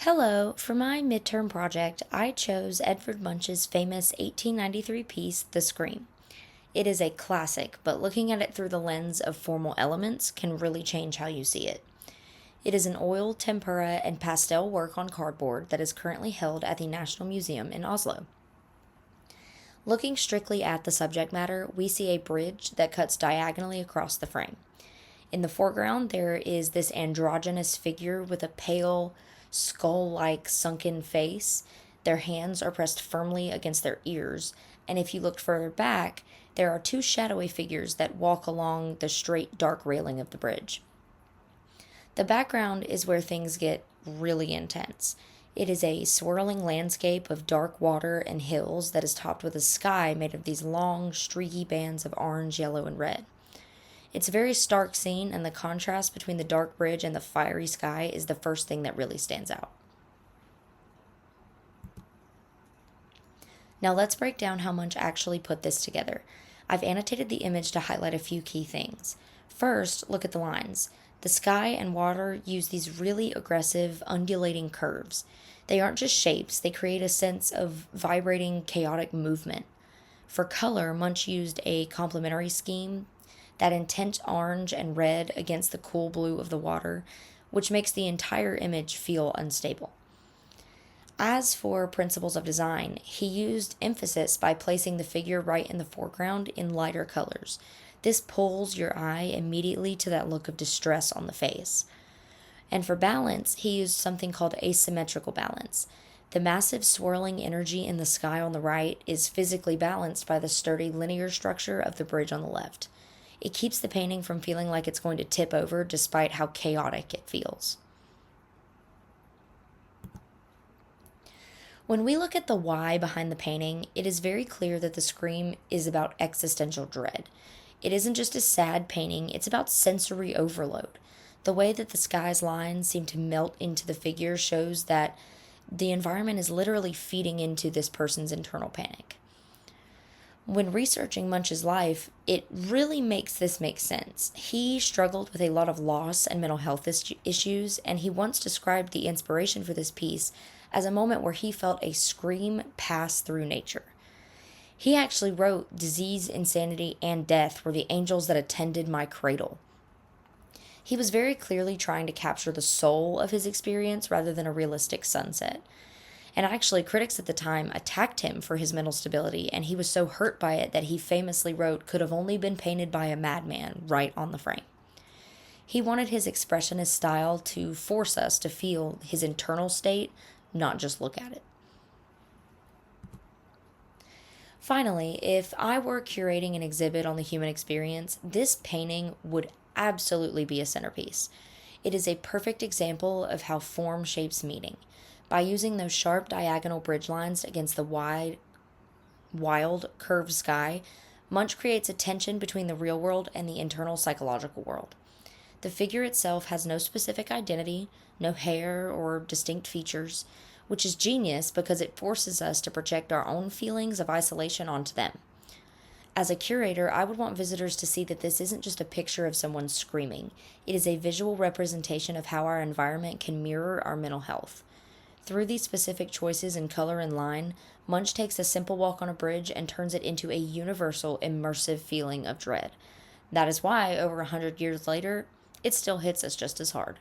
Hello, for my midterm project, I chose Edvard Munch's famous 1893 piece, The Scream. It is a classic, but looking at it through the lens of formal elements can really change how you see it. It is an oil, tempera, and pastel work on cardboard that is currently held at the National Museum in Oslo. Looking strictly at the subject matter, we see a bridge that cuts diagonally across the frame. In the foreground, there is this androgynous figure with a pale, skull like sunken face. Their hands are pressed firmly against their ears, and if you look further back, there are two shadowy figures that walk along the straight, dark railing of the bridge. The background is where things get really intense. It is a swirling landscape of dark water and hills that is topped with a sky made of these long, streaky bands of orange, yellow, and red. It's a very stark scene, and the contrast between the dark bridge and the fiery sky is the first thing that really stands out. Now let's break down how Munch actually put this together. I've annotated the image to highlight a few key things. First, look at the lines. The sky and water use these really aggressive, undulating curves. They aren't just shapes, they create a sense of vibrating, chaotic movement. For color, Munch used a complementary scheme, that intense orange and red against the cool blue of the water, which makes the entire image feel unstable. As for principles of design, he used emphasis by placing the figure right in the foreground in lighter colors. This pulls your eye immediately to that look of distress on the face. And for balance, he used something called asymmetrical balance. The massive swirling energy in the sky on the right is physically balanced by the sturdy linear structure of the bridge on the left. It keeps the painting from feeling like it's going to tip over despite how chaotic it feels. When we look at the why behind the painting, it is very clear that The Scream is about existential dread. It isn't just a sad painting, it's about sensory overload. The way that the sky's lines seem to melt into the figure shows that the environment is literally feeding into this person's internal panic. When researching Munch's life, it really makes this make sense. He struggled with a lot of loss and mental health issues, and he once described the inspiration for this piece as a moment where he felt a scream pass through nature. He actually wrote, "Disease, insanity, and death were the angels that attended my cradle." He was very clearly trying to capture the soul of his experience rather than a realistic sunset. And actually, critics at the time attacked him for his mental stability, and he was so hurt by it that he famously wrote, "Could have only been painted by a madman," right on the frame. He wanted his expressionist style to force us to feel his internal state, not just look at it. Finally, if I were curating an exhibit on the human experience, this painting would absolutely be a centerpiece. It is a perfect example of how form shapes meaning. By using those sharp diagonal bridge lines against the wild, curved sky, Munch creates a tension between the real world and the internal psychological world. The figure itself has no specific identity, no hair or distinct features, which is genius because it forces us to project our own feelings of isolation onto them. As a curator, I would want visitors to see that this isn't just a picture of someone screaming. It is a visual representation of how our environment can mirror our mental health. Through these specific choices in color and line, Munch takes a simple walk on a bridge and turns it into a universal, immersive feeling of dread. That is why, over 100 years later, it still hits us just as hard.